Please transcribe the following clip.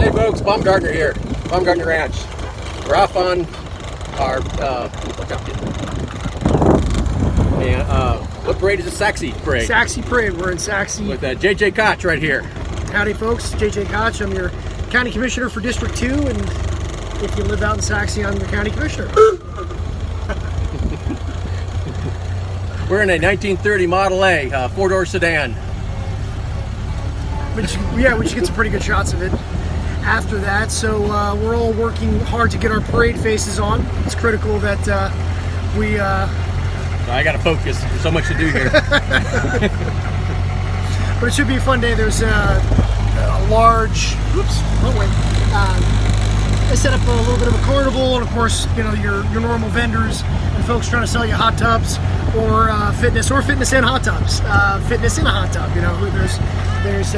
Hey folks, Baumgartner here, Baumgartner Ranch. We're off on our, what parade is this? Sachse parade. Sachse parade. We're in Sachse. With JJ Koch right here. Howdy folks, JJ Koch. I'm your county commissioner for District 2, and if you live out in Sachse, I'm your county commissioner. We're in a 1930 Model A, four-door sedan. We should get some pretty good shots of it after that. So we're all working hard to get our parade faces on. It's critical that we... I gotta focus, there's so much to do here. But it should be a fun day. There's a large... Oops, wrong way. They set up a little bit of a carnival, and of course, you know, your normal vendors and folks trying to sell you hot tubs or fitness and hot tubs. Fitness in a hot tub, you know. There's